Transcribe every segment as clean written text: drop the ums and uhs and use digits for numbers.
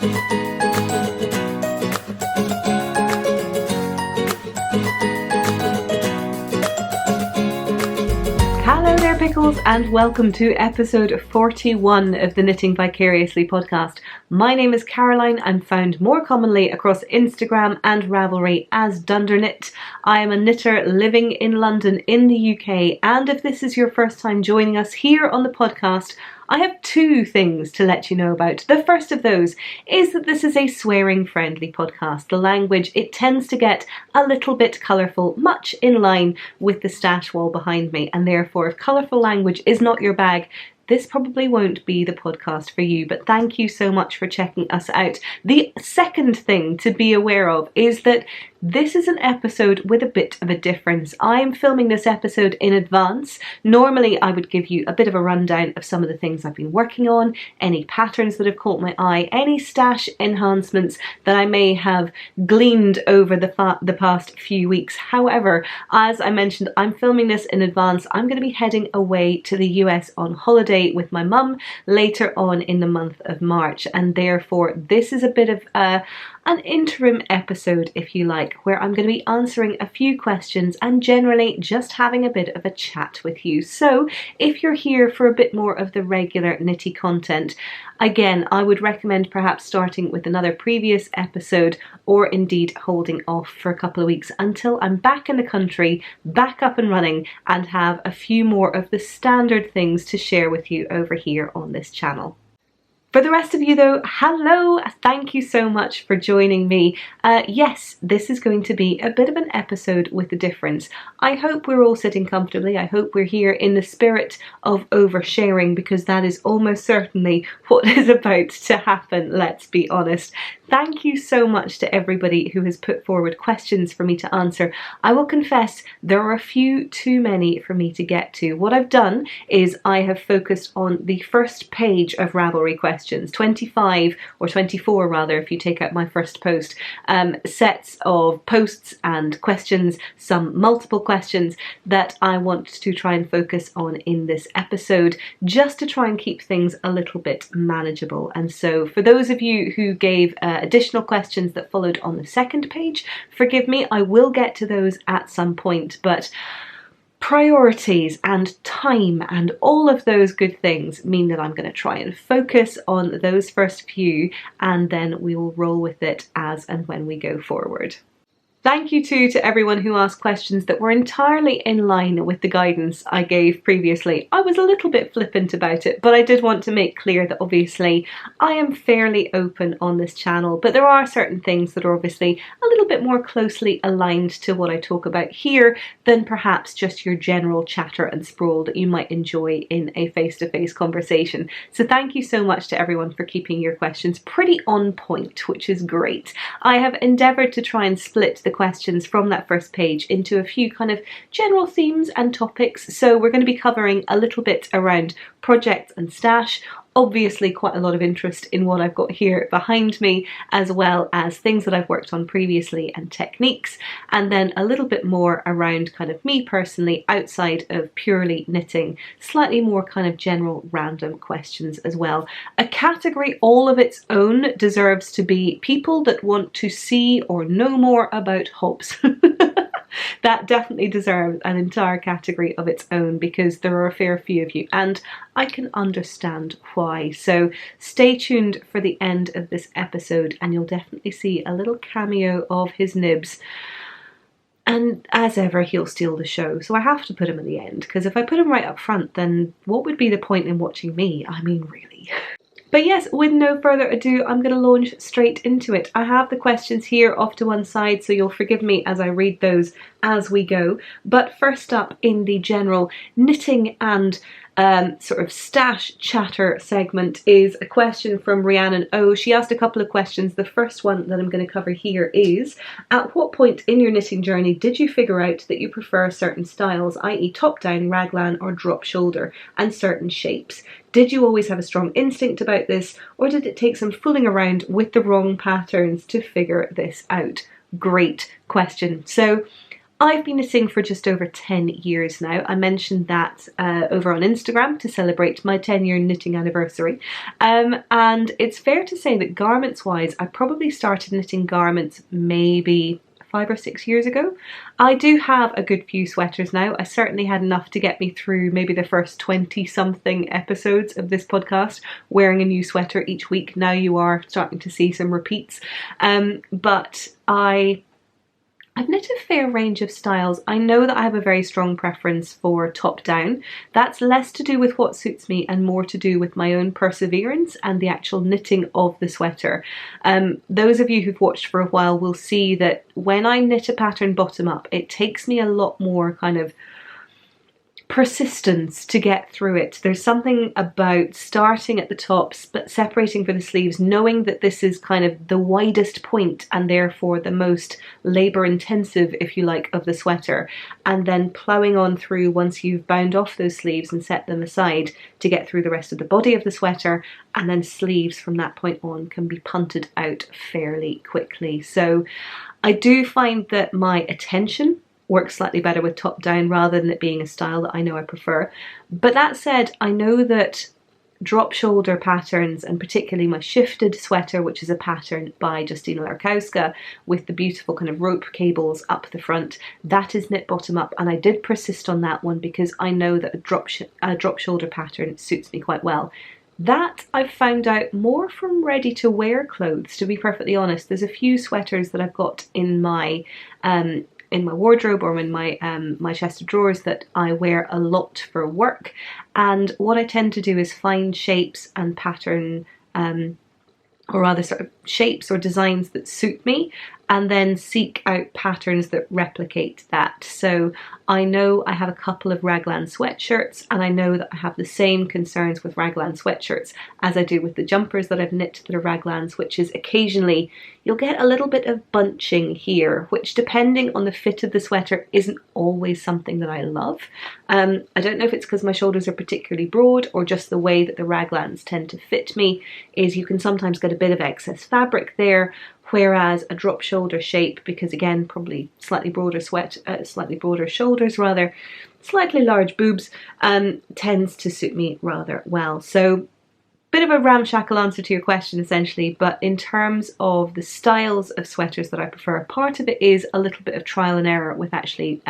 Hello there pickles, and welcome to episode 41 of the Knitting Vicariously podcast. My name is Caroline. I'm found more commonly across Instagram and Ravelry as dunderknit. I am a knitter living in London in the UK, and if this is your first time joining us here on the podcast, I have two things to let you know about. The first of those is that this is a swearing-friendly podcast. The language, it tends to get a little bit colourful, much in line with the stash wall behind me, and therefore if colourful language is not your bag, this probably won't be the podcast for you, but thank you so much for checking us out. The second thing to be aware of is that this is an episode with a bit of a difference. I'm filming this episode in advance. Normally I would give you a bit of a rundown of some of the things I've been working on, any patterns that have caught my eye, any stash enhancements that I may have gleaned over the past few weeks. However, as I mentioned, I'm filming this in advance. I'm going to be heading away to the US on holiday with my mum later on in the month of March, and therefore this is a bit of an interim episode, if you like, where I'm going to be answering a few questions and generally just having a bit of a chat with you. So if you're here for a bit more of the regular knitty content, again, I would recommend perhaps starting with another previous episode, or indeed holding off for a couple of weeks until I'm back in the country, back up and running, and have a few more of the standard things to share with you over here on this channel. For the rest of you though, hello! Thank you so much for joining me. Yes, this is going to be a bit of an episode with a difference. I hope we're all sitting comfortably. I hope we're here in the spirit of oversharing, because that is almost certainly what is about to happen, let's be honest. Thank you so much to everybody who has put forward questions for me to answer. I will confess there are a few too many for me to get to. What I've done is I have focused on the first page of Ravelry questions, 25 or 24 rather if you take out my first post, sets of posts and questions, some multiple questions that I want to try and focus on in this episode, just to try and keep things a little bit manageable. And so for those of you who gave additional questions that followed on the second page, forgive me, I will get to those at some point, but priorities and time and all of those good things mean that I'm going to try and focus on those first few, and then we will roll with it as and when we go forward. Thank you too to everyone who asked questions that were entirely in line with the guidance I gave previously. I was a little bit flippant about it, but I did want to make clear that obviously I am fairly open on this channel, but there are certain things that are obviously a little bit more closely aligned to what I talk about here than perhaps just your general chatter and sprawl that you might enjoy in a face-to-face conversation. So thank you so much to everyone for keeping your questions pretty on point, which is great. I have endeavoured to try and split the questions from that first page into a few kind of general themes and topics. So we're going to be covering a little bit around projects and stash, obviously quite a lot of interest in what I've got here behind me, as well as things that I've worked on previously and techniques, and then a little bit more around kind of me personally outside of purely knitting, slightly more kind of general random questions as well. A category all of its own deserves to be people that want to see or know more about Hobbes. That definitely deserves an entire category of its own, because there are a fair few of you and I can understand why. So stay tuned for the end of this episode and you'll definitely see a little cameo of his nibs. And as ever, he'll steal the show, so I have to put him at the end, because if I put him right up front, then what would be the point in watching me? I mean, really. But yes, with no further ado, I'm going to launch straight into it. I have the questions here off to one side, so you'll forgive me as I read those as we go. But first up in the general knitting and sort of stash chatter segment is a question from Rhiannon O. She asked a couple of questions. The first one that I'm going to cover here is, at what point in your knitting journey did you figure out that you prefer certain styles, i.e. top-down, raglan or drop shoulder, and certain shapes? Did you always have a strong instinct about this, or did it take some fooling around with the wrong patterns to figure this out? Great question. So I've been knitting for just over 10 years now. I mentioned that over on Instagram to celebrate my 10-year knitting anniversary. And it's fair to say that garments-wise, I probably started knitting garments maybe 5 or 6 years ago. I do have a good few sweaters now. I certainly had enough to get me through maybe the first 20-something episodes of this podcast, wearing a new sweater each week. Now you are starting to see some repeats. But I've knit a fair range of styles. I know that I have a very strong preference for top down. That's less to do with what suits me and more to do with my own perseverance and the actual knitting of the sweater. Those of you who've watched for a while will see that when I knit a pattern bottom up, it takes me a lot more kind of persistence to get through it. There's something about starting at the top, but separating for the sleeves, knowing that this is kind of the widest point and therefore the most labor intensive, if you like, of the sweater, and then ploughing on through once you've bound off those sleeves and set them aside to get through the rest of the body of the sweater, and then sleeves from that point on can be punted out fairly quickly. So I do find that my attention works slightly better with top down rather than it being a style that I know I prefer. But that said, I know that drop shoulder patterns, and particularly my shifted sweater, which is a pattern by Justyna Larkowska with the beautiful kind of rope cables up the front, that is knit bottom up, and I did persist on that one because I know that a drop shoulder pattern suits me quite well. That I've found out more from ready to wear clothes, to be perfectly honest. There's a few sweaters that I've got in my wardrobe or in my chest of drawers that I wear a lot for work, and what I tend to do is find shapes and pattern or rather sort of shapes or designs that suit me, and then seek out patterns that replicate that. So I know I have a couple of raglan sweatshirts, and I know that I have the same concerns with raglan sweatshirts as I do with the jumpers that I've knit that are raglans, which is occasionally you'll get a little bit of bunching here, which depending on the fit of the sweater isn't always something that I love. I don't know if it's because my shoulders are particularly broad or just the way that the raglans tend to fit me, is you can sometimes get a bit of excess fabric there, whereas a drop shoulder shape, because again probably slightly broader shoulders rather, slightly large boobs, tends to suit me rather well. So bit of a ramshackle answer to your question essentially, but in terms of the styles of sweaters that I prefer, part of it is a little bit of trial and error with actually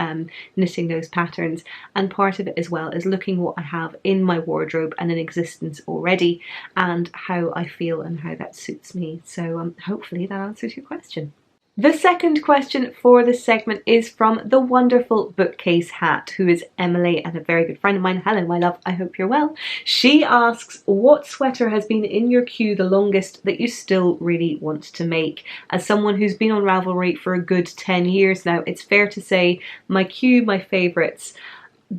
knitting those patterns, and part of it as well is looking what I have in my wardrobe and in existence already and how I feel and how that suits me. So hopefully that answers your question. The second question for this segment is from the wonderful Bookcase Hat, who is Emily and a very good friend of mine. Hello, my love, I hope you're well. She asks, what sweater has been in your queue the longest that you still really want to make? As someone who's been on Ravelry for a good 10 years now, it's fair to say my queue, my favourites,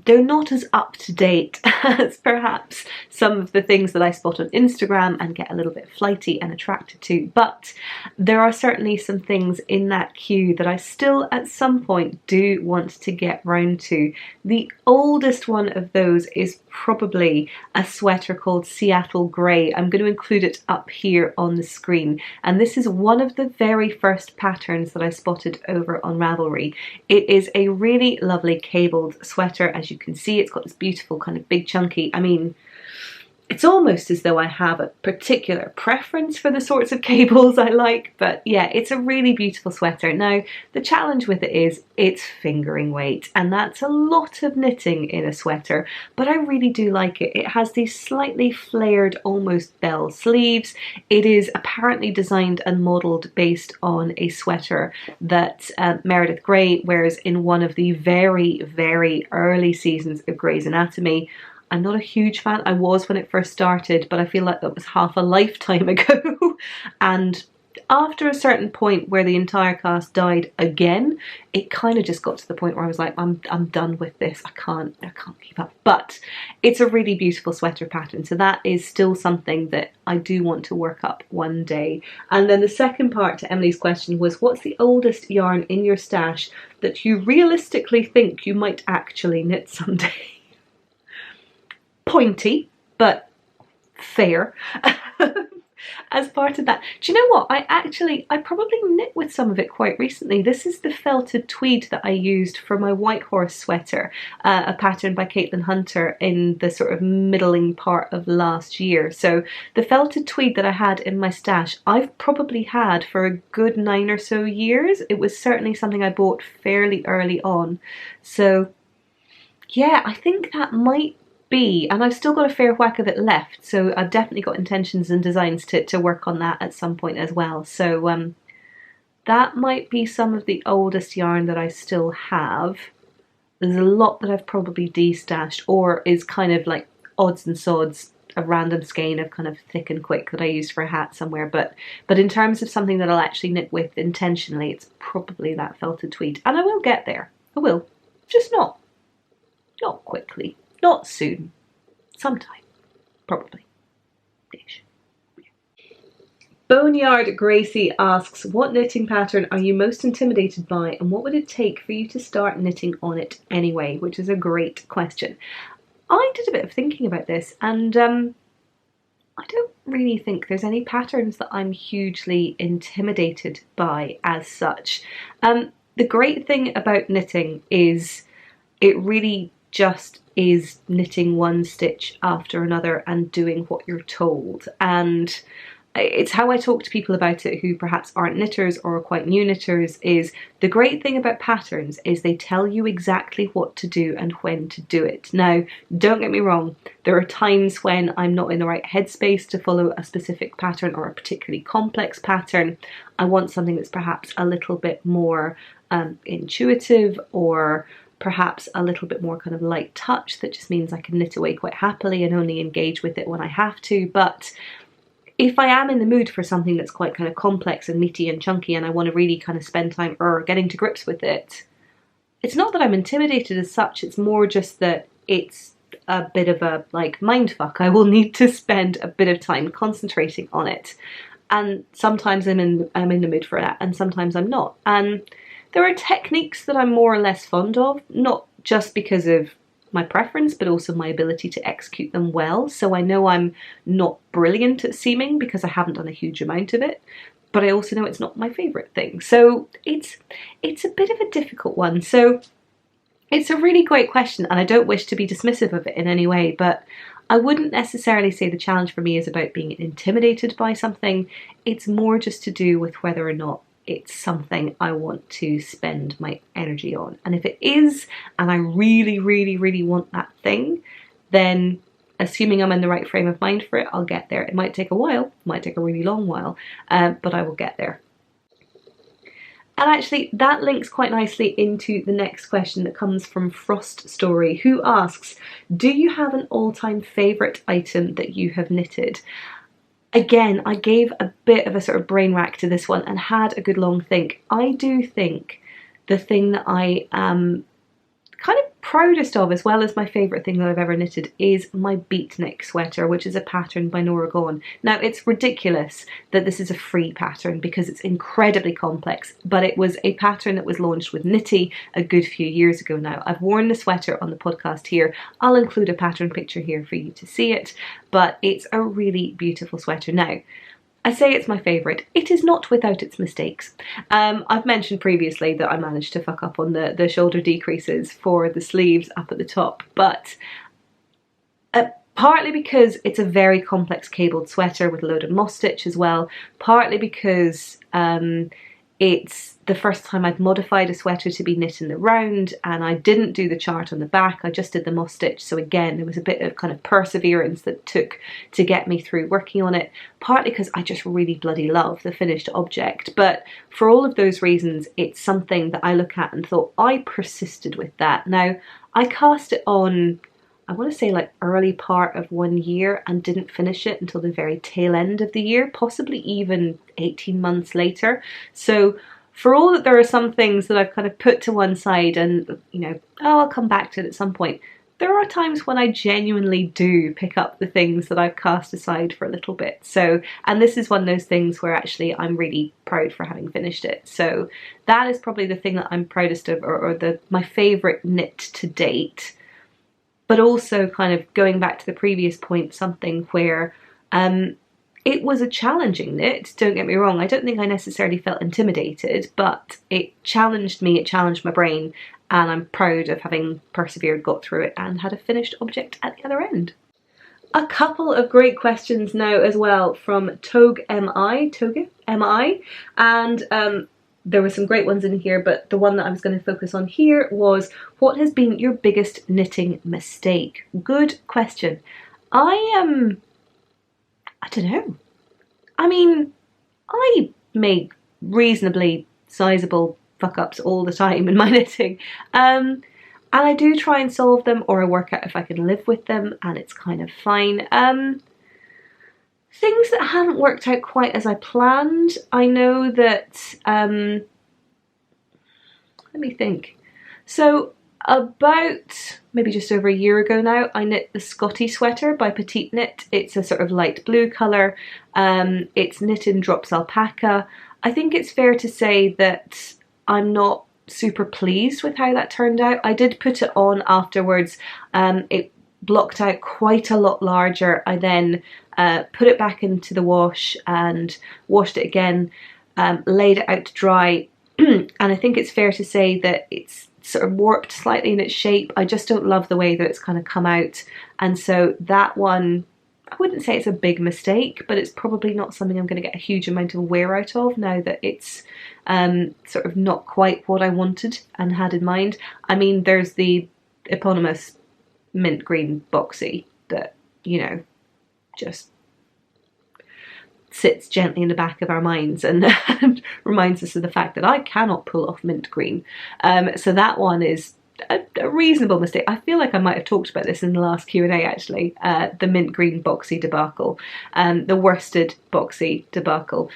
they're not as up to date as perhaps some of the things that I spot on Instagram and get a little bit flighty and attracted to, but there are certainly some things in that queue that I still at some point do want to get round to. The oldest one of those is probably a sweater called Seattle Grey. I'm going to include it up here on the screen, and this is one of the very first patterns that I spotted over on Ravelry. It is a really lovely cabled sweater. As you can see, it's got this beautiful kind of big chunky, I mean, it's almost as though I have a particular preference for the sorts of cables I like, but yeah, it's a really beautiful sweater. Now, the challenge with it is it's fingering weight, and that's a lot of knitting in a sweater, but I really do like it. It has these slightly flared, almost bell sleeves. It is apparently designed and modelled based on a sweater that Meredith Grey wears in one of the very, very early seasons of Grey's Anatomy. I'm not a huge fan. I was when it first started, but I feel like that was half a lifetime ago. And after a certain point where the entire cast died again, it kind of just got to the point where I was like, I'm done with this. I can't keep up. But it's a really beautiful sweater pattern, so that is still something that I do want to work up one day. And then the second part to Emily's question was, what's the oldest yarn in your stash that you realistically think you might actually knit someday? Pointy, but fair. as part of that. Do you know what? I probably knit with some of it quite recently. This is the felted tweed that I used for my White Horse sweater, a pattern by Caitlin Hunter in the sort of middling part of last year. So the felted tweed that I had in my stash, I've probably had for a good 9 or so years. It was certainly something I bought fairly early on. So yeah, I think that might be, and I've still got a fair whack of it left, so I've definitely got intentions and designs to work on that at some point as well. So that might be some of the oldest yarn that I still have. There's a lot that I've probably de-stashed or is kind of like odds and sods, a random skein of kind of thick and quick that I used for a hat somewhere, but in terms of something that I'll actually knit with intentionally, it's probably that felted tweed, and I will get there. I will, just not quickly. Not soon. Sometime. Probably. Ish. Boneyard Gracie asks, what knitting pattern are you most intimidated by, and what would it take for you to start knitting on it anyway? Which is a great question. I did a bit of thinking about this, and I don't really think there's any patterns that I'm hugely intimidated by as such. The great thing about knitting is it really just is knitting one stitch after another and doing what you're told, and it's how I talk to people about it who perhaps aren't knitters or are quite new knitters. Is the great thing about patterns is they tell you exactly what to do and when to do it. Now, don't get me wrong, there are times when I'm not in the right headspace to follow a specific pattern or a particularly complex pattern. I want something that's perhaps a little bit more intuitive, or perhaps a little bit more kind of light touch that just means I can knit away quite happily and only engage with it when I have to. But if I am in the mood for something that's quite kind of complex and meaty and chunky, and I want to really kind of spend time getting to grips with it, it's not that I'm intimidated as such, it's more just that it's a bit of a like mindfuck. I will need to spend a bit of time concentrating on it, and sometimes I'm in the mood for that, and sometimes I'm not. And there are techniques that I'm more or less fond of, not just because of my preference, but also my ability to execute them well. So I know I'm not brilliant at seaming because I haven't done a huge amount of it, but I also know it's not my favourite thing. So it's a bit of a difficult one. So it's a really great question, and I don't wish to be dismissive of it in any way, but I wouldn't necessarily say the challenge for me is about being intimidated by something. It's more just to do with whether or not it's something I want to spend my energy on. And if it is, and I really, really, really want that thing, then assuming I'm in the right frame of mind for it, I'll get there. It might take a while, it might take a really long while, but I will get there. And actually that links quite nicely into the next question that comes from Frost Story, who asks, do you have an all-time favourite item that you have knitted? Again, I gave a bit of a sort of brain rack to this one and had a good long think. I do think the thing that I am kind of proudest of, as well as my favourite thing that I've ever knitted, is my Beatnik sweater, which is a pattern by Nora Gaughan. Now, it's ridiculous that this is a free pattern because it's incredibly complex, but it was a pattern that was launched with Knitty a good few years ago now. I've worn the sweater on the podcast here. I'll include a pattern picture here for you to see it, but it's a really beautiful sweater. Now, I say it's my favourite. It is not without its mistakes. I've mentioned previously that I managed to fuck up on the shoulder decreases for the sleeves up at the top, but partly because it's a very complex cabled sweater with a load of moss stitch as well, partly because it's the first time I'd modified a sweater to be knit in the round, and I didn't do the chart on the back, I just did the moss stitch. So again, there was a bit of kind of perseverance that took to get me through working on it, partly because I just really bloody love the finished object. But for all of those reasons, it's something that I look at and thought, I persisted with that. Now, I cast it on, I want to say like early part of 1 year, and didn't finish it until the very tail end of the year, possibly even 18 months later. So for all that there are some things that I've kind of put to one side and, you know, oh, I'll come back to it at some point, there are times when I genuinely do pick up the things that I've cast aside for a little bit. So, and this is one of those things where actually I'm really proud for having finished it. So that is probably the thing that I'm proudest of, or my favourite knit to date. But also kind of going back to the previous point, something where It was a challenging knit, don't get me wrong. I don't think I necessarily felt intimidated, but it challenged me, it challenged my brain, and I'm proud of having persevered, got through it, and had a finished object at the other end. A couple of great questions now as well from Toge MI, and there were some great ones in here, but the one that I was going to focus on here was, what has been your biggest knitting mistake? Good question. I don't know. I mean, I make reasonably sizable fuck-ups all the time in my knitting. And I do try and solve them, or I work out if I can live with them, and it's kind of fine. Things that haven't worked out quite as I planned. I know that, let me think. So about maybe just over a year ago now, I knit the Scottie sweater by Petite Knit. It's a sort of light blue colour. It's knit in drops alpaca. I think it's fair to say that I'm not super pleased with how that turned out. I did put it on afterwards. It blocked out quite a lot larger. I then put it back into the wash and washed it again, laid it out to dry, and I think it's fair to say that it's sort of warped slightly in its shape. I just don't love the way that it's kind of come out, and so that one, I wouldn't say it's a big mistake, but it's probably not something I'm going to get a huge amount of wear out of now that it's sort of not quite what I wanted and had in mind. I mean, there's the eponymous mint green boxy that, you know, just sits gently in the back of our minds and reminds us of the fact that I cannot pull off mint green. So that one is a reasonable mistake. I feel like I might have talked about this in the last Q&A actually, the mint green boxy debacle, the worsted boxy debacle.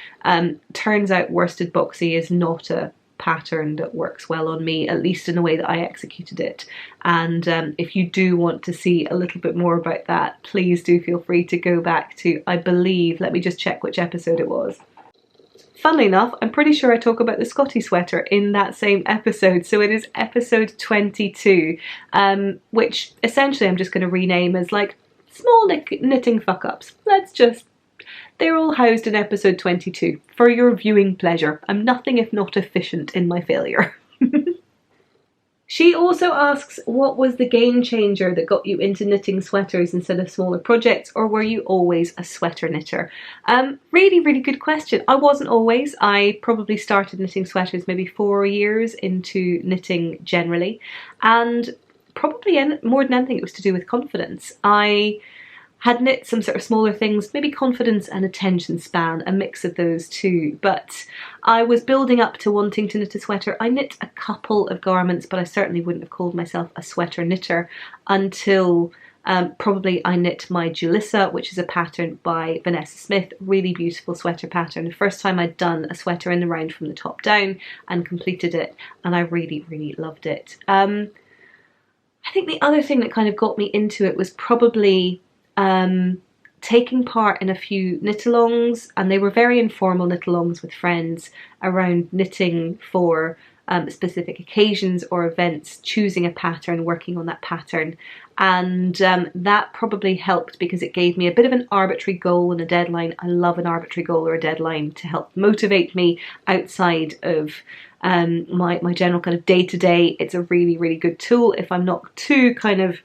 Turns out worsted boxy is not a pattern that works well on me, at least in the way that I executed it. And if you do want to see a little bit more about that, please do feel free to go back to, I believe, let me just check which episode it was. Funnily enough, I'm pretty sure I talk about the Scottie sweater in that same episode, so it is episode 22, which essentially I'm just going to rename as like small knitting fuck-ups. They're all housed in episode 22 for your viewing pleasure. I'm nothing if not efficient in my failure. She also asks, what was the game changer that got you into knitting sweaters instead of smaller projects, or were you always a sweater knitter? Really, really good question. I wasn't always. I probably started knitting sweaters maybe 4 years into knitting generally, and probably more than anything it was to do with confidence. I had knit some sort of smaller things, maybe confidence and attention span, a mix of those two, but I was building up to wanting to knit a sweater. I knit a couple of garments, but I certainly wouldn't have called myself a sweater knitter until probably I knit my Julissa, which is a pattern by Vanessa Smith, really beautiful sweater pattern. The first time I'd done a sweater in the round from the top down and completed it, and I really, really loved it. I think the other thing that kind of got me into it was probably taking part in a few knit-alongs, and they were very informal knit-alongs with friends around knitting for specific occasions or events, choosing a pattern, working on that pattern, and that probably helped because it gave me a bit of an arbitrary goal and a deadline. I love an arbitrary goal or a deadline to help motivate me outside of my general kind of day-to-day. It's a really, really good tool if I'm not too kind of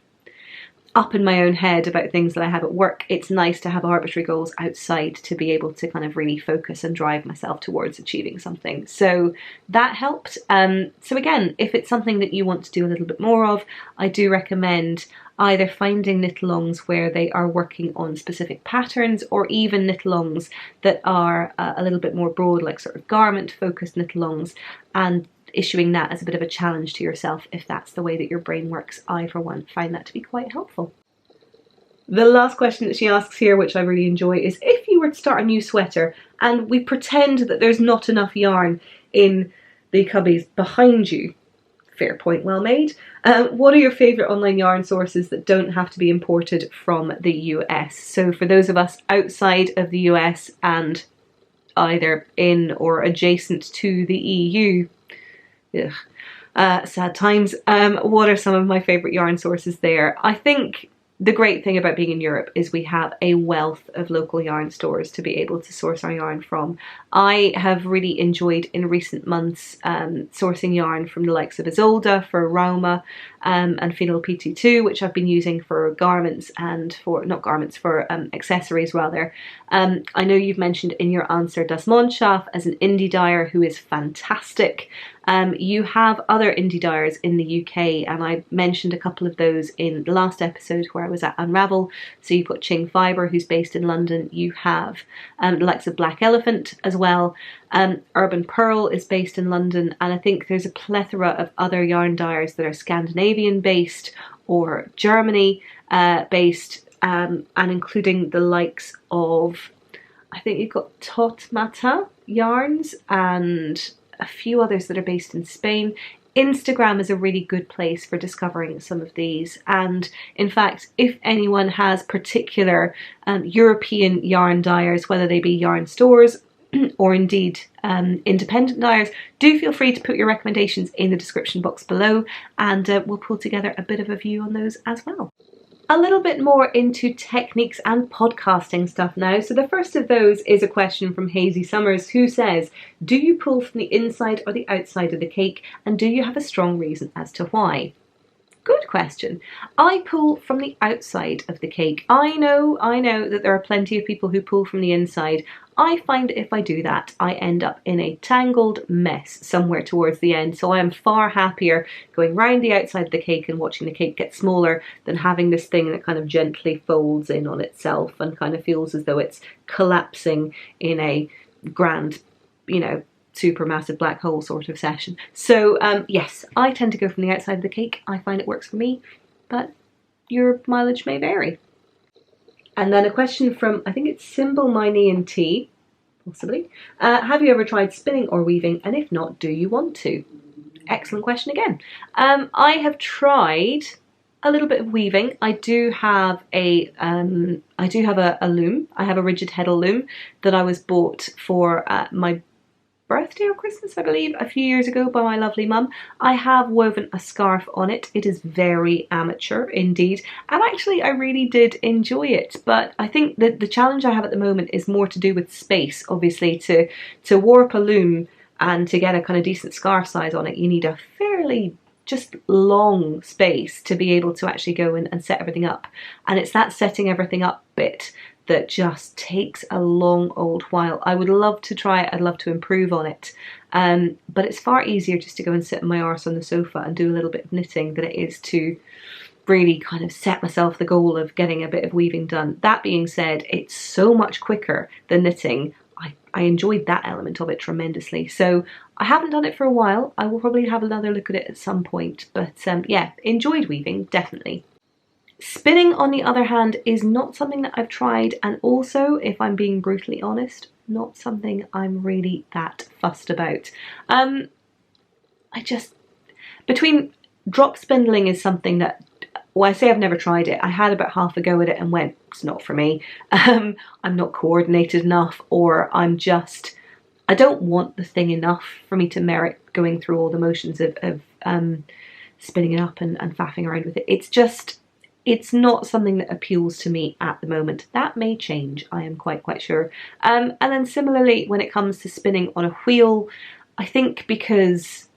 up in my own head about things that I have at work. It's nice to have arbitrary goals outside to be able to kind of really focus and drive myself towards achieving something. So that helped. So again, if it's something that you want to do a little bit more of, I do recommend either finding knit-alongs where they are working on specific patterns, or even knit-alongs that are a little bit more broad, like sort of garment-focused knit-alongs, and issuing that as a bit of a challenge to yourself if that's the way that your brain works. I, for one, find that to be quite helpful. The last question that she asks here, which I really enjoy, is if you were to start a new sweater and we pretend that there's not enough yarn in the cubbies behind you, fair point, well made, what are your favourite online yarn sources that don't have to be imported from the US? So for those of us outside of the US and either in or adjacent to the EU, sad times. What are some of my favourite yarn sources there? I think the great thing about being in Europe is we have a wealth of local yarn stores to be able to source our yarn from. I have really enjoyed in recent months sourcing yarn from the likes of Isolde for Rauma and Petite too, which I've been using for garments and for, not garments, for accessories rather. I know you've mentioned in your answer Das Mondschaf as an indie dyer who is fantastic. You have other indie dyers in the UK, and I mentioned a couple of those in the last episode where I was at Unravel. So you've got Ching Fibre, who's based in London. You have the likes of Black Elephant as well. Urban Pearl is based in London, and I think there's a plethora of other yarn dyers that are Scandinavian based or Germany based, and including the likes of, I think you've got Totmata Yarns and a few others that are based in Spain. Instagram is a really good place for discovering some of these, and in fact, if anyone has particular European yarn dyers, whether they be yarn stores or indeed independent dyers, do feel free to put your recommendations in the description box below, and we'll pull together a bit of a view on those as well. A little bit more into techniques and podcasting stuff now. So the first of those is a question from Hazy Summers, who says, do you pull from the inside or the outside of the cake, and do you have a strong reason as to why? Good question. I pull from the outside of the cake. I know that there are plenty of people who pull from the inside. I find if I do that, I end up in a tangled mess somewhere towards the end. So I am far happier going round the outside of the cake and watching the cake get smaller than having this thing that kind of gently folds in on itself and kind of feels as though it's collapsing in a grand, supermassive black hole sort of session. So yes, I tend to go from the outside of the cake. I find it works for me, but your mileage may vary. And then a question from, I think it's Symbol My Knee and Tea, possibly. Have you ever tried spinning or weaving? And if not, do you want to? Excellent question again. I have tried a little bit of weaving. I do have a loom. I have a rigid heddle loom that I was bought for my birthday or Christmas, I believe, a few years ago by my lovely mum. I have woven a scarf on it. It is very amateur indeed, and actually I really did enjoy it, but I think that the challenge I have at the moment is more to do with space. Obviously, to warp a loom and to get a kind of decent scarf size on it, you need a fairly just long space to be able to actually go in and set everything up, and it's that setting everything up bit that just takes a long old while. I would love to try it, I'd love to improve on it, but it's far easier just to go and sit on my arse on the sofa and do a little bit of knitting than it is to really kind of set myself the goal of getting a bit of weaving done. That being said, it's so much quicker than knitting. I enjoyed that element of it tremendously. So I haven't done it for a while. I will probably have another look at it at some point, but yeah, enjoyed weaving, definitely. Spinning, on the other hand, is not something that I've tried, and also, if I'm being brutally honest, not something I'm really that fussed about. Between drop spindling is something that, well, I say I've never tried it. I had about half a go at it and went, it's not for me. I'm not coordinated enough, or I don't want the thing enough for me to merit going through all the motions of spinning it up and faffing around with it. It's not something that appeals to me at the moment. That may change, I am quite sure. And then similarly, when it comes to spinning on a wheel, I think because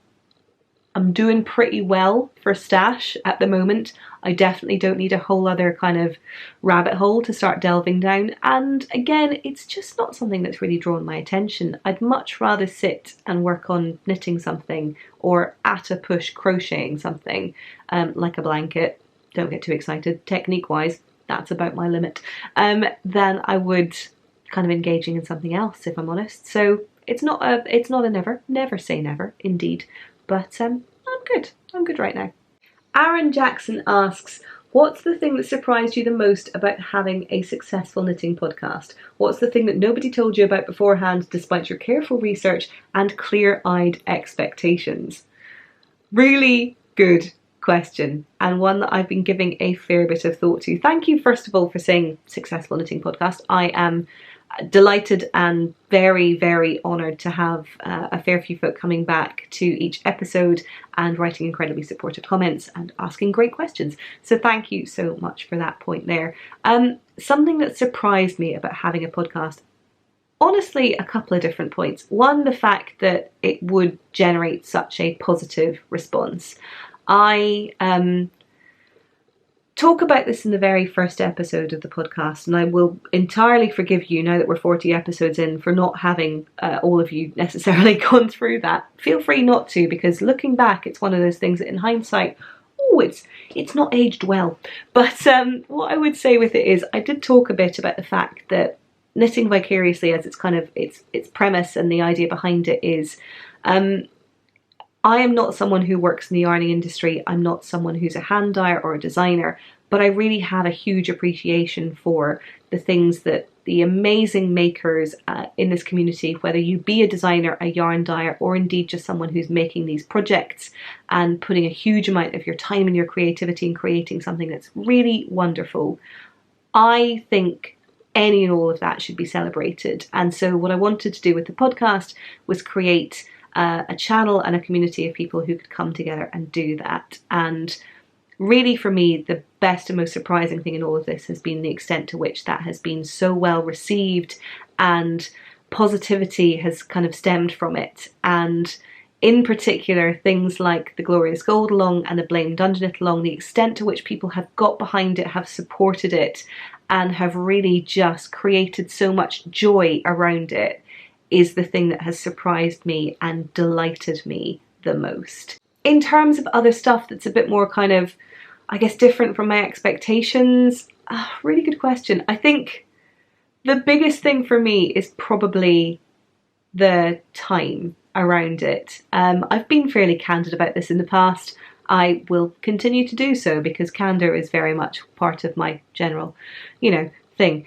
I'm doing pretty well for stash at the moment, I definitely don't need a whole other kind of rabbit hole to start delving down. And again, it's just not something that's really drawn my attention. I'd much rather sit and work on knitting something, or at a push crocheting something, like a blanket. Don't get too excited, technique-wise, that's about my limit, then I would kind of engaging in something else, if I'm honest. So it's not a never say never, indeed, but I'm good right now. Aaron Jackson asks, what's the thing that surprised you the most about having a successful knitting podcast? What's the thing that nobody told you about beforehand despite your careful research and clear-eyed expectations? Really good question, and one that I've been giving a fair bit of thought to. Thank you, first of all, for saying successful knitting podcast. I am Delighted and very, very honoured to have a fair few folk coming back to each episode and writing incredibly supportive comments and asking great questions. So thank you so much for that point there. Something that surprised me about having a podcast, honestly, a couple of different points. One, the fact that it would generate such a positive response. I talk about this in the very first episode of the podcast, and I will entirely forgive you now that we're 40 episodes in for not having all of you necessarily gone through that. Feel free not to, because looking back, it's one of those things that in hindsight, oh, it's not aged well. But what I would say with it is, I did talk a bit about the fact that knitting vicariously, as it's kind of its premise and the idea behind it is, I am not someone who works in the yarning industry. I'm not someone who's a hand dyer or a designer, but I really have a huge appreciation for the things that the amazing makers in this community, whether you be a designer, a yarn dyer, or indeed just someone who's making these projects and putting a huge amount of your time and your creativity in creating something that's really wonderful. I think any and all of that should be celebrated. And so what I wanted to do with the podcast was create a channel and a community of people who could come together and do that. And really, for me, the best and most surprising thing in all of this has been the extent to which that has been so well received, and positivity has kind of stemmed from it. And in particular, things like the Glorious Gold Along and the Blame Dunderknit Along, the extent to which people have got behind it, have supported it, and have really just created so much joy around it, is the thing that has surprised me and delighted me the most. In terms of other stuff that's a bit more kind of, I guess, different from my expectations, really good question. I think the biggest thing for me is probably the time around it. I've been fairly candid about this in the past. I will continue to do so because candour is very much part of my general, thing.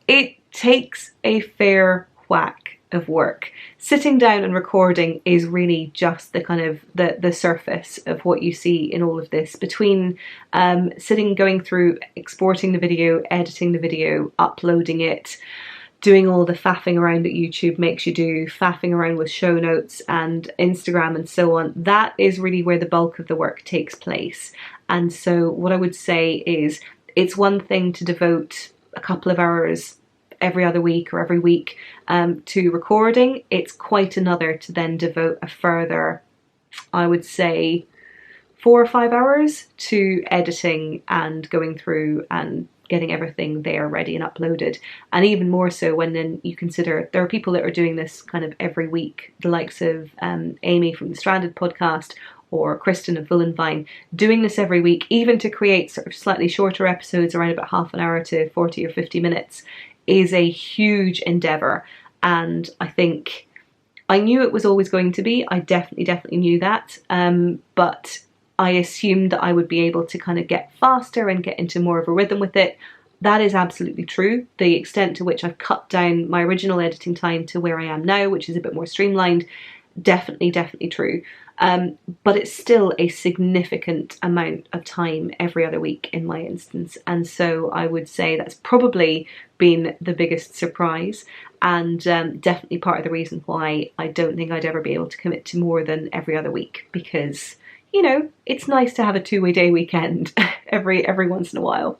It takes a fair whack of work. Sitting down and recording is really just the kind of the surface of what you see in all of this. Between going through, exporting the video, editing the video, uploading it, doing all the faffing around that YouTube makes you do, faffing around with show notes and Instagram and so on, that is really where the bulk of the work takes place. And so what I would say is, it's one thing to devote a couple of hours every other week or every week to recording. It's quite another to then devote a further, I would say, 4 or 5 hours to editing and going through and getting everything there ready and uploaded. And even more so when then you consider there are people that are doing this kind of every week, the likes of Amy from the Stranded podcast, or Kristen of Vullenvine, doing this every week, even to create sort of slightly shorter episodes around about half an hour to 40 or 50 minutes, is a huge endeavour. And I think I knew it was always going to be. I definitely knew that. But I assumed that I would be able to kind of get faster and get into more of a rhythm with it. That is absolutely true. The extent to which I've cut down my original editing time to where I am now, which is a bit more streamlined, definitely true. But it's still a significant amount of time every other week in my instance. And so I would say that's probably been the biggest surprise, and definitely part of the reason why I don't think I'd ever be able to commit to more than every other week, because, it's nice to have a 2-day weekend every once in a while.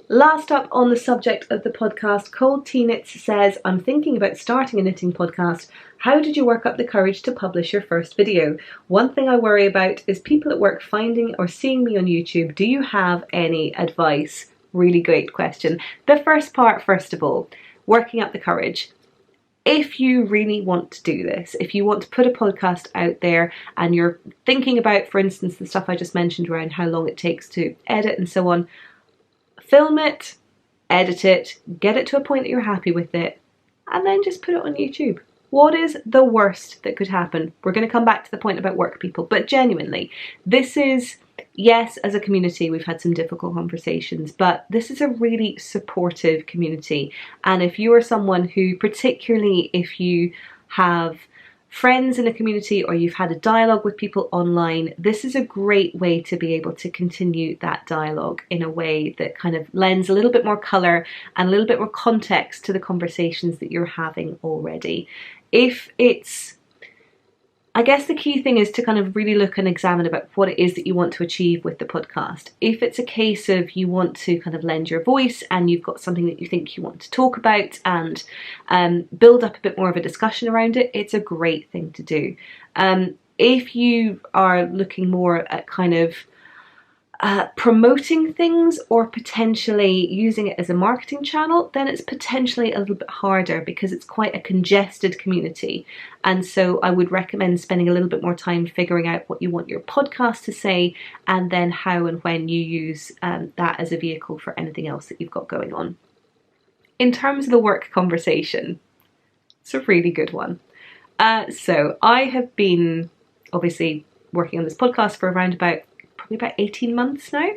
Last up on the subject of the podcast, Cold Tea Knits says, I'm thinking about starting a knitting podcast. How did you work up the courage to publish your first video? One thing I worry about is people at work finding or seeing me on YouTube. Do you have any advice? Really great question. The first part, first of all, working up the courage. If you really want to do this, if you want to put a podcast out there and you're thinking about, for instance, the stuff I just mentioned around how long it takes to edit and so on, film it, edit it, get it to a point that you're happy with it, and then just put it on YouTube. What is the worst that could happen? We're going to come back to the point about work, people, but genuinely, this is, yes, as a community, we've had some difficult conversations, but this is a really supportive community. And if you are someone who, particularly if you have friends in a community or you've had a dialogue with people online, this is a great way to be able to continue that dialogue in a way that kind of lends a little bit more colour and a little bit more context to the conversations that you're having already. If it's, I guess the key thing is to kind of really look and examine about what it is that you want to achieve with the podcast. If it's a case of you want to kind of lend your voice and you've got something that you think you want to talk about and build up a bit more of a discussion around it, it's a great thing to do. If you are looking more at kind of promoting things or potentially using it as a marketing channel, then it's potentially a little bit harder because it's quite a congested community. And so I would recommend spending a little bit more time figuring out what you want your podcast to say and then how and when you use that as a vehicle for anything else that you've got going on. In terms of the work conversation, it's a really good one. So I have been obviously working on this podcast for around about 18 months now.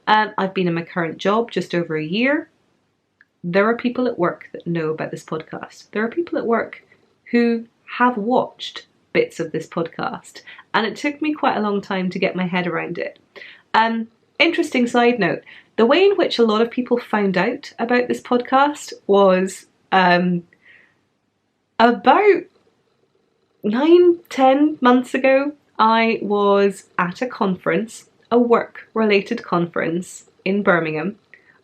I've been in my current job just over a year. There are people at work that know about this podcast. There are people at work who have watched bits of this podcast, and it took me quite a long time to get my head around it. Interesting side note, the way in which a lot of people found out about this podcast was about 9-10 months ago. I was at a conference, a work-related conference in Birmingham.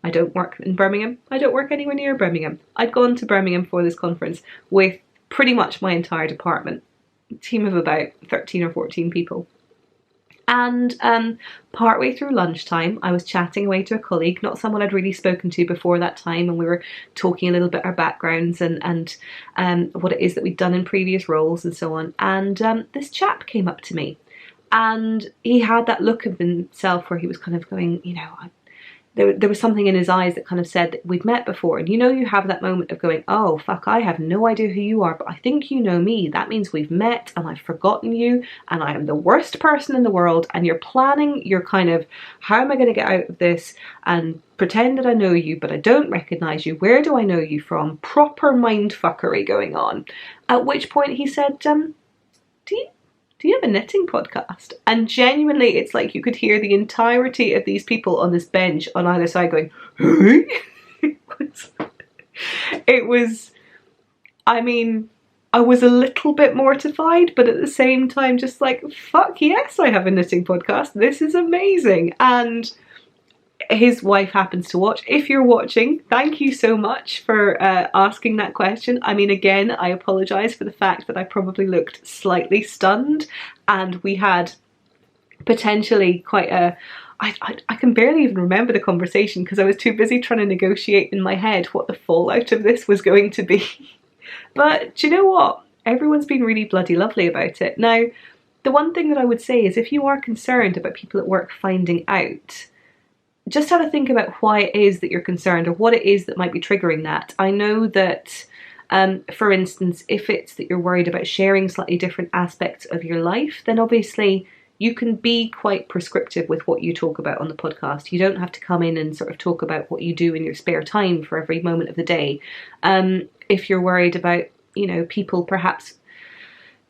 I don't work in Birmingham. I don't work anywhere near Birmingham. I'd gone to Birmingham for this conference with pretty much my entire department, a team of about 13 or 14 people. And partway through lunchtime, I was chatting away to a colleague, not someone I'd really spoken to before that time, and we were talking a little bit our backgrounds and what it is that we'd done in previous roles and so on. And this chap came up to me, and he had that look of himself where he was kind of going, you know, there was something in his eyes that kind of said that we'd met before. And you know, you have that moment of going, oh fuck, I have no idea who you are, but I think you know me. That means we've met and I've forgotten you and I am the worst person in the world, and you're planning your kind of, how am I going to get out of this and pretend that I know you but I don't recognise you, where do I know you from, proper mindfuckery going on. At which point he said, do you have a knitting podcast? And genuinely, it's like you could hear the entirety of these people on this bench on either side going, hey? It was, I mean, I was a little bit mortified, but at the same time, just like, fuck yes, I have a knitting podcast. This is amazing. And his wife happens to watch. If you're watching, thank you so much for asking that question. I mean, again, I apologise for the fact that I probably looked slightly stunned, and we had potentially quite a... I can barely even remember the conversation because I was too busy trying to negotiate in my head what the fallout of this was going to be. But do you know what? Everyone's been really bloody lovely about it. Now, the one thing that I would say is if you are concerned about people at work finding out, just have a think about why it is that you're concerned or what it is that might be triggering that. I know that, for instance, if it's that you're worried about sharing slightly different aspects of your life, then obviously you can be quite prescriptive with what you talk about on the podcast. You don't have to come in and sort of talk about what you do in your spare time for every moment of the day. If you're worried about, you know, people perhaps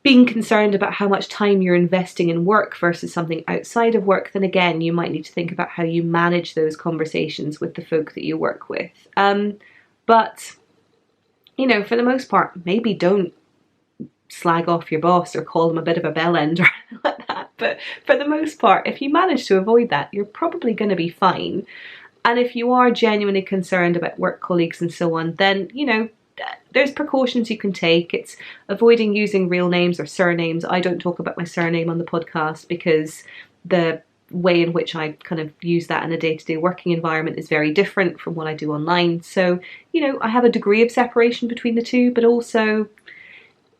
being concerned about how much time you're investing in work versus something outside of work, then again, you might need to think about how you manage those conversations with the folk that you work with. But, you know, for the most part, maybe don't slag off your boss or call them a bit of a bell end or anything like that. But for the most part, if you manage to avoid that, you're probably going to be fine. And if you are genuinely concerned about work colleagues and so on, then, you know, there's precautions you can take. It's avoiding using real names or surnames. I don't talk about my surname on the podcast because the way in which I kind of use that in a day-to-day working environment is very different from what I do online. So, you know, I have a degree of separation between the two, but also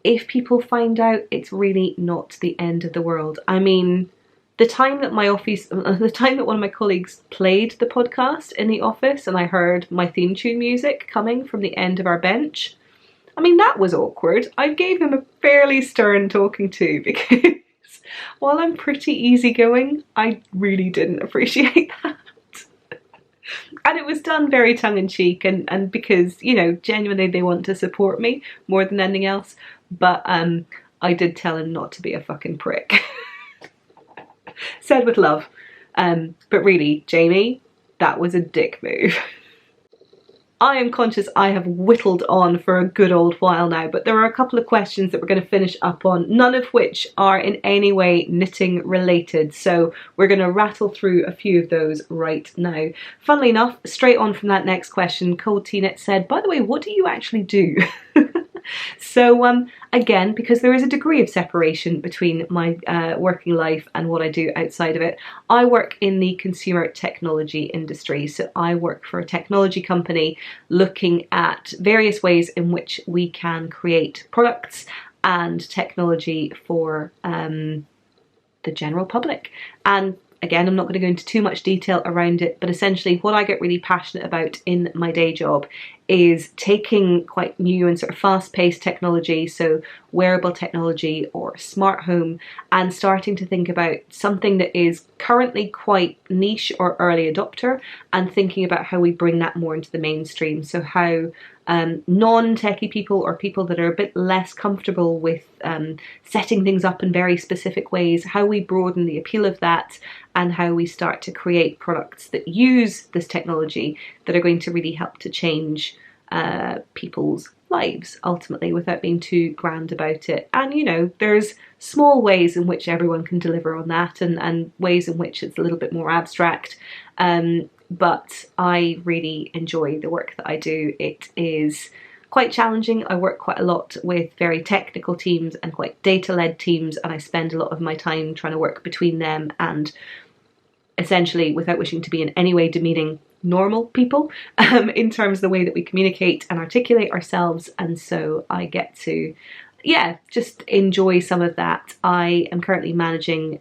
if people find out, it's really not the end of the world. I mean, the time that one of my colleagues played the podcast in the office and I heard my theme tune music coming from the end of our bench, I mean, that was awkward. I gave him a fairly stern talking to because while I'm pretty easygoing, I really didn't appreciate that. And it was done very tongue-in-cheek and because, you know, genuinely they want to support me more than anything else. But I did tell him not to be a fucking prick. Said with love. But really, Jamie, that was a dick move. I am conscious I have whittled on for a good old while now, but there are a couple of questions that we're going to finish up on, none of which are in any way knitting related, so we're going to rattle through a few of those right now. Funnily enough, straight on from that next question, Cold Tea Knit said, by the way, what do you actually do? So again, because there is a degree of separation between my working life and what I do outside of it, I work in the consumer technology industry. So I work for a technology company looking at various ways in which we can create products and technology for the general public. And again, I'm not going to go into too much detail around it, but essentially what I get really passionate about in my day job is taking quite new and sort of fast-paced technology, so wearable technology or smart home, and starting to think about something that is currently quite niche or early adopter, and thinking about how we bring that more into the mainstream. So how non-techie people or people that are a bit less comfortable with setting things up in very specific ways, how we broaden the appeal of that, and how we start to create products that use this technology that are going to really help to change people's lives ultimately without being too grand about it. And you know, there's small ways in which everyone can deliver on that, and ways in which it's a little bit more abstract. But I really enjoy the work that I do. It is quite challenging. I work quite a lot with very technical teams and quite data-led teams, and I spend a lot of my time trying to work between them and essentially, without wishing to be in any way demeaning, normal people in terms of the way that we communicate and articulate ourselves. And so I get to, yeah, just enjoy some of that. I am currently managing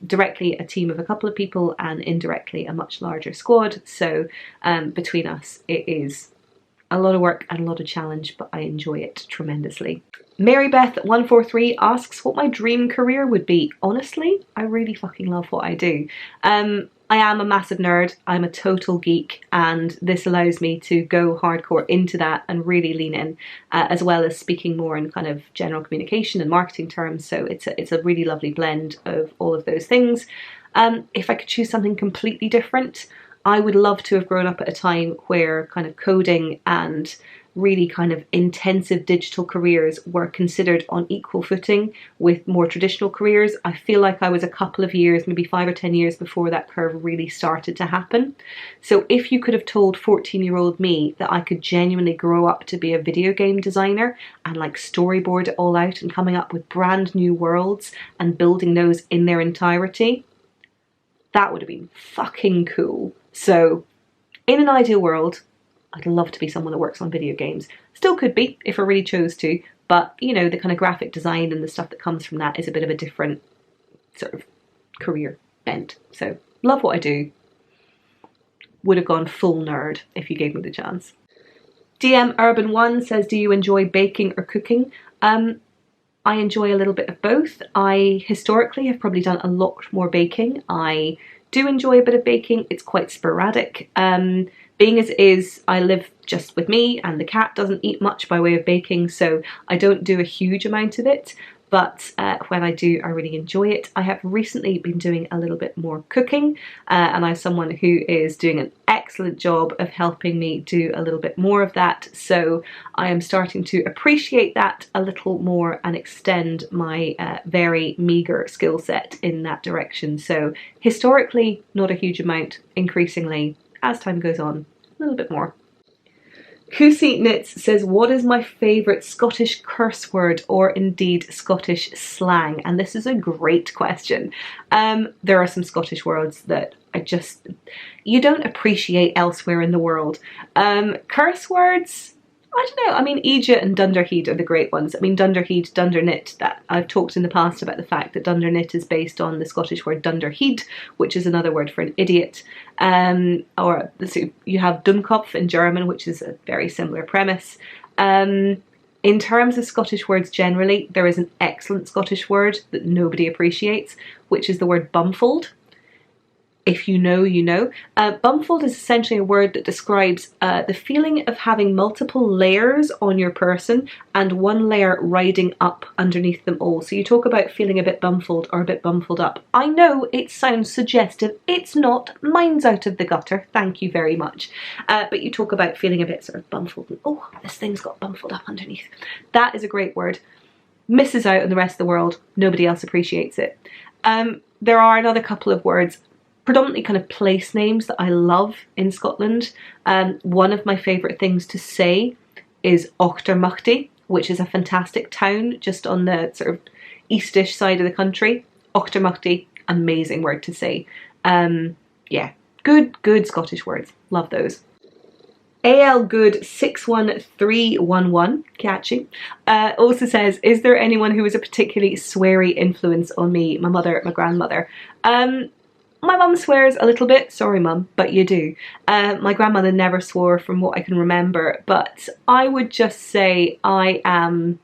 directly a team of a couple of people and indirectly a much larger squad. So between us, it is a lot of work and a lot of challenge, but I enjoy it tremendously. MaryBeth143 asks what my dream career would be. Honestly, I really fucking love what I do. I am a massive nerd, I'm a total geek, and this allows me to go hardcore into that and really lean in, as well as speaking more in kind of general communication and marketing terms. So it's a really lovely blend of all of those things. If I could choose something completely different, I would love to have grown up at a time where kind of coding and really kind of intensive digital careers were considered on equal footing with more traditional careers. I feel like I was a couple of years, maybe 5 or 10 years before that curve really started to happen. So if you could have told 14-year-old me that I could genuinely grow up to be a video game designer and like storyboard it all out and coming up with brand new worlds and building those in their entirety, that would have been fucking cool. So in an ideal world, I'd love to be someone that works on video games. Still could be, if I really chose to, but you know, the kind of graphic design and the stuff that comes from that is a bit of a different sort of career bent. So, love what I do. Would have gone full nerd if you gave me the chance. DM Urban One says, do you enjoy baking or cooking? I enjoy a little bit of both. I historically have probably done a lot more baking. I do enjoy a bit of baking. It's quite sporadic. Being as it is, I live just with me and the cat doesn't eat much by way of baking, so I don't do a huge amount of it, but when I do, I really enjoy it. I have recently been doing a little bit more cooking, and I have someone who is doing an excellent job of helping me do a little bit more of that, so I am starting to appreciate that a little more and extend my very meagre skill set in that direction. So historically, not a huge amount, increasingly, as time goes on, a little bit more. Kusi Knits says, what is my favourite Scottish curse word or indeed Scottish slang? And this is a great question. There are some Scottish words that you don't appreciate elsewhere in the world. Curse words, I don't know. I mean, Aegis and Dunderheed are the great ones. I mean, Dunderheed, dunderknit, that I've talked in the past about the fact that dunderknit is based on the Scottish word dunderheed, which is another word for an idiot. Or so you have Dummkopf in German, which is a very similar premise. In terms of Scottish words generally, there is an excellent Scottish word that nobody appreciates, which is the word bumfold. If you know, you know. Bumfold is essentially a word that describes the feeling of having multiple layers on your person and one layer riding up underneath them all. So you talk about feeling a bit bumfold or a bit bumfold up. I know it sounds suggestive. It's not. Mine's out of the gutter. Thank you very much. But you talk about feeling a bit sort of bumfold. And, oh, this thing's got bumfold up underneath. That is a great word. Misses out on the rest of the world. Nobody else appreciates it. There are another couple of words, predominantly kind of place names, that I love in Scotland. One of my favourite things to say is Auchtermuchty, which is a fantastic town just on the sort of eastish side of the country. Auchtermuchty, amazing word to say. Yeah, good Scottish words. Love those. AL Good 61311, catchy, also says, is there anyone who was a particularly sweary influence on me? My mother, my grandmother. My mum swears a little bit, sorry mum, but you do. My grandmother never swore from what I can remember, but I would just say it's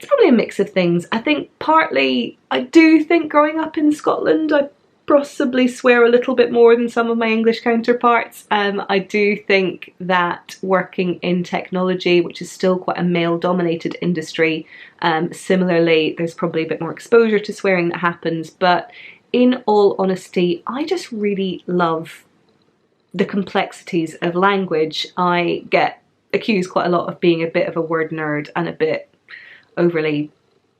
probably a mix of things. I think partly, I do think growing up in Scotland, I possibly swear a little bit more than some of my English counterparts. I do think that working in technology, which is still quite a male-dominated industry, similarly, there's probably a bit more exposure to swearing that happens, but in all honesty, I just really love the complexities of language. I get accused quite a lot of being a bit of a word nerd and a bit overly,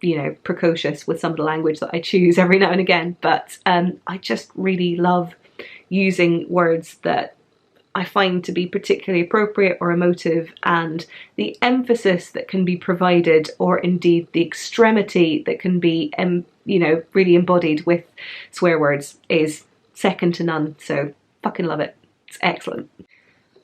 you know, precocious with some of the language that I choose every now and again, but I just really love using words that I find to be particularly appropriate or emotive, and the emphasis that can be provided, or indeed the extremity that can be, you know, really embodied with swear words is second to none. So fucking love it. It's excellent.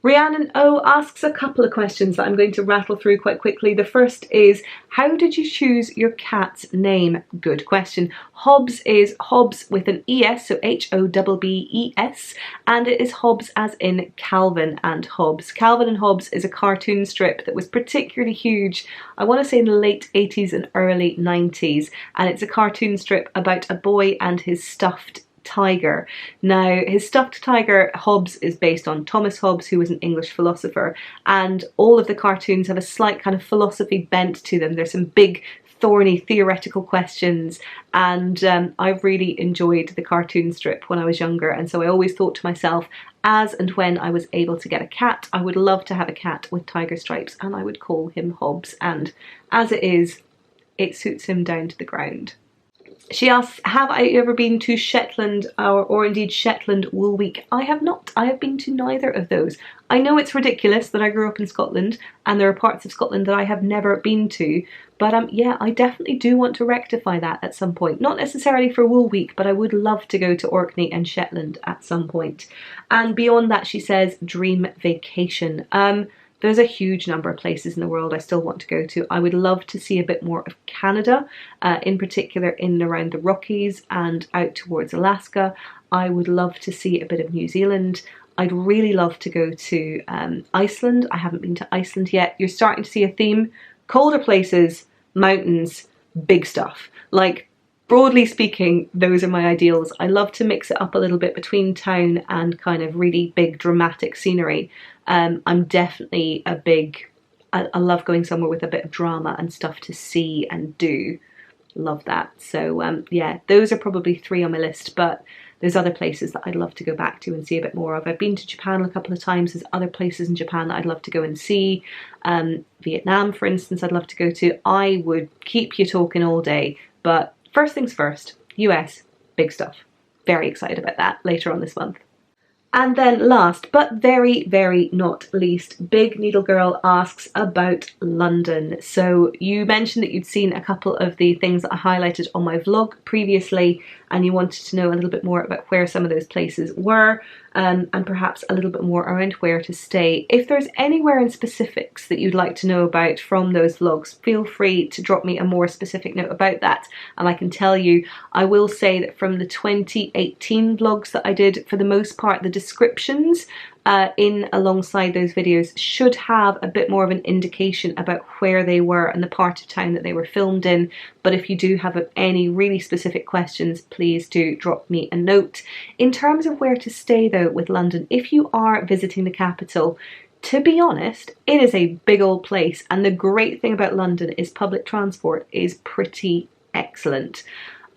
Rhiannon O asks a couple of questions that I'm going to rattle through quite quickly. The first is, how did you choose your cat's name? Good question. Hobbes is Hobbes with an ES, so Hobbes, and it is Hobbes as in Calvin and Hobbes. Calvin and Hobbes is a cartoon strip that was particularly huge, I want to say in the late 80s and early 90s, and it's a cartoon strip about a boy and his stuffed tiger. Now, his stuffed tiger, Hobbes, is based on Thomas Hobbes, who was an English philosopher, and all of the cartoons have a slight kind of philosophy bent to them. There's some big, thorny, theoretical questions, and I really enjoyed the cartoon strip when I was younger, and so I always thought to myself, as and when I was able to get a cat, I would love to have a cat with tiger stripes, and I would call him Hobbes, and as it is, it suits him down to the ground. She asks, have I ever been to Shetland or indeed Shetland Wool Week? I have not. I have been to neither of those. I know it's ridiculous that I grew up in Scotland and there are parts of Scotland that I have never been to, but yeah, I definitely do want to rectify that at some point. Not necessarily for Wool Week, but I would love to go to Orkney and Shetland at some point. And beyond that, she says, dream vacation. There's a huge number of places in the world I still want to go to. I would love to see a bit more of Canada, in particular in and around the Rockies and out towards Alaska. I would love to see a bit of New Zealand. I'd really love to go to Iceland. I haven't been to Iceland yet. You're starting to see a theme. Colder places, mountains, big stuff. Like, broadly speaking, those are my ideals. I love to mix it up a little bit between town and kind of really big dramatic scenery. I'm definitely I love going somewhere with a bit of drama and stuff to see and do. Love that. So yeah, those are probably three on my list, but there's other places that I'd love to go back to and see a bit more of. I've been to Japan a couple of times. There's other places in Japan that I'd love to go and see. Vietnam, for instance, I'd love to go to. I would keep you talking all day, but first things first, US, big stuff. Very excited about that later on this month. And then last, but very, very not least, Big Needle Girl asks about London. So you mentioned that you'd seen a couple of the things that I highlighted on my vlog previously, and you wanted to know a little bit more about where some of those places were, and perhaps a little bit more around where to stay. If there's anywhere in specifics that you'd like to know about from those vlogs, feel free to drop me a more specific note about that, and I can tell you. I will say that from the 2018 vlogs that I did, for the most part, the descriptions in alongside those videos should have a bit more of an indication about where they were and the part of town that they were filmed in. But if you do have any really specific questions, please do drop me a note. In terms of where to stay though with London, if you are visiting the capital, to be honest, it is a big old place, and the great thing about London is public transport is pretty excellent.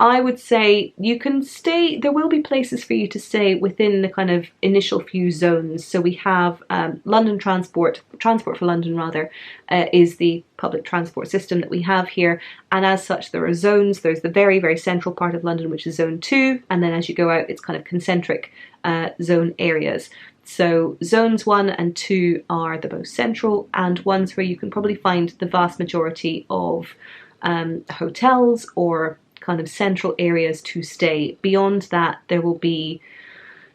I would say you can stay, there will be places for you to stay within the kind of initial few zones. So we have London Transport for London rather, is the public transport system that we have here. And as such, there are zones. There's the very, very central part of London, which is zone 2. And then as you go out, it's kind of concentric zone areas. So zones 1 and 2 are the most central, and ones where you can probably find the vast majority of hotels or kind of central areas to stay. Beyond that, there will be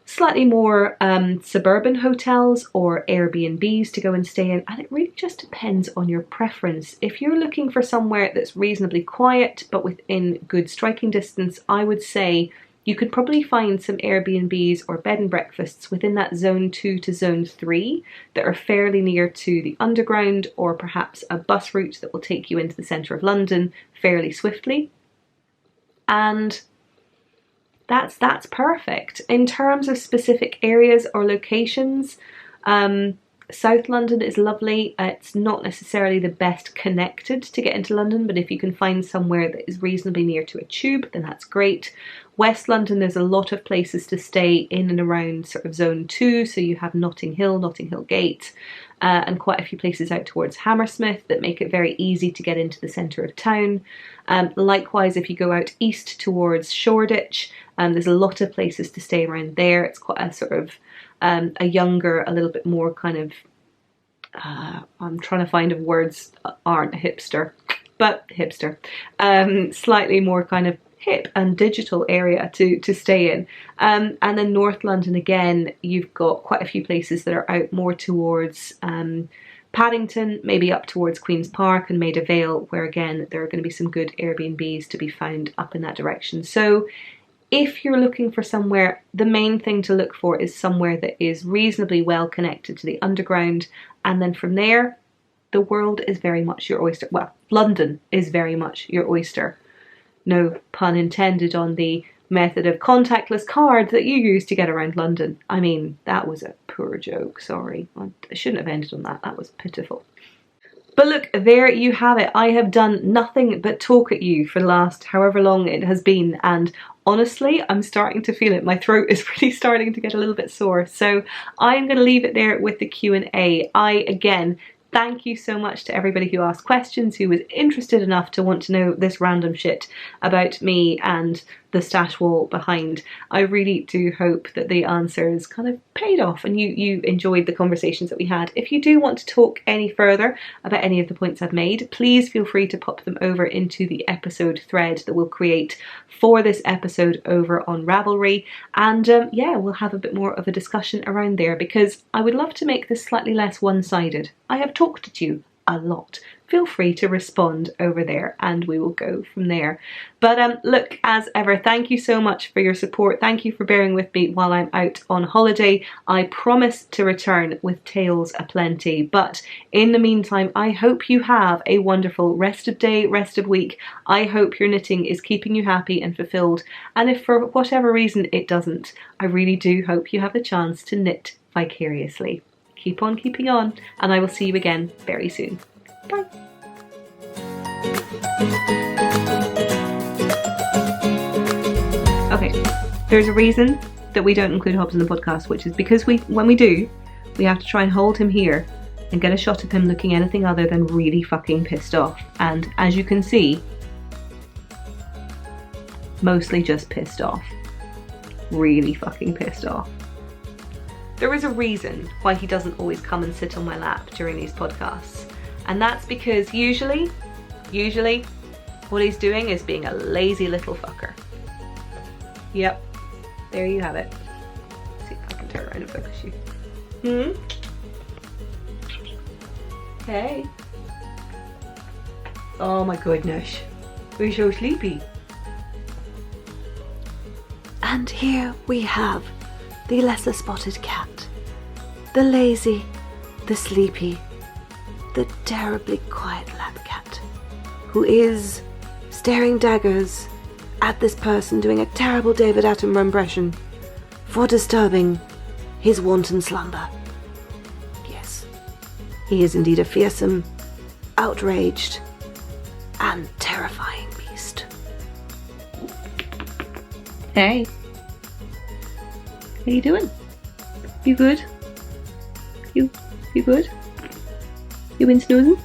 slightly more suburban hotels or Airbnbs to go and stay in, and it really just depends on your preference. If you're looking for somewhere that's reasonably quiet but within good striking distance, I would say you could probably find some Airbnbs or bed and breakfasts within that zone 2 to zone 3 that are fairly near to the underground, or perhaps a bus route that will take you into the centre of London fairly swiftly. And that's perfect. In terms of specific areas or locations, South London is lovely. It's not necessarily the best connected to get into London, but if you can find somewhere that is reasonably near to a tube, then that's great. West London, there's a lot of places to stay in and around sort of zone 2, so you have Notting Hill, Notting Hill Gate, and quite a few places out towards Hammersmith that make it very easy to get into the centre of town. Likewise, if you go out east towards Shoreditch, there's a lot of places to stay around there. It's quite a sort of a younger, a little bit more kind of, I'm trying to find words aren't hipster, but hipster, slightly more kind of hip and digital area to stay in. And then North London, again, you've got quite a few places that are out more towards Paddington, maybe up towards Queen's Park and Maida Vale, where again there are going to be some good Airbnbs to be found up in that direction. So if you're looking for somewhere, the main thing to look for is somewhere that is reasonably well connected to the underground, and then from there the world is very much your oyster. Well, London is very much your oyster. No pun intended on the method of contactless card that you use to get around London. I mean, that was a poor joke, sorry. I shouldn't have ended on that, that was pitiful. But look, there you have it. I have done nothing but talk at you for the last however long it has been, and honestly, I'm starting to feel it. My throat is really starting to get a little bit sore. So I'm going to leave it there with the Q&A. Again, thank you so much to everybody who asked questions, who was interested enough to want to know this random shit about me and the stash wall behind. I really do hope that the answers kind of paid off and you enjoyed the conversations that we had. If you do want to talk any further about any of the points I've made, please feel free to pop them over into the episode thread that we'll create for this episode over on Ravelry, and yeah, we'll have a bit more of a discussion around there, because I would love to make this slightly less one-sided. I have talked to you a lot. Feel free to respond over there and we will go from there. But look, as ever, thank you so much for your support. Thank you for bearing with me while I'm out on holiday. I promise to return with tales aplenty. But in the meantime, I hope you have a wonderful rest of day, rest of week. I hope your knitting is keeping you happy and fulfilled. And if for whatever reason it doesn't, I really do hope you have the chance to knit vicariously. Keep on keeping on, and I will see you again very soon. Bye. Okay, there's a reason that we don't include Hobbes in the podcast, which is because when we do, we have to try and hold him here and get a shot of him looking anything other than really fucking pissed off. And as you can see, mostly just pissed off. Really fucking pissed off. There is a reason why he doesn't always come and sit on my lap during these podcasts. And that's because usually, what he's doing is being a lazy little fucker. Yep, there you have it. Let's see if I can turn around and focus you. Hey. Oh my goodness. We're so sleepy. And here we have the lesser spotted cat. the lazy, the sleepy, the terribly quiet lab cat, who is staring daggers at this person doing a terrible David Attenborough impression for disturbing his wanton slumber. Yes, he is indeed a fearsome, outraged, and terrifying beast. Hey. How you doing? You good? You good? You been snoozing?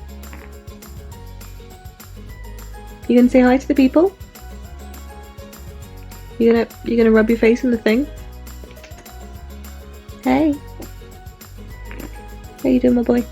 You gonna say hi to the people? You gonna rub your face in the thing? Hey. How you doing, my boy?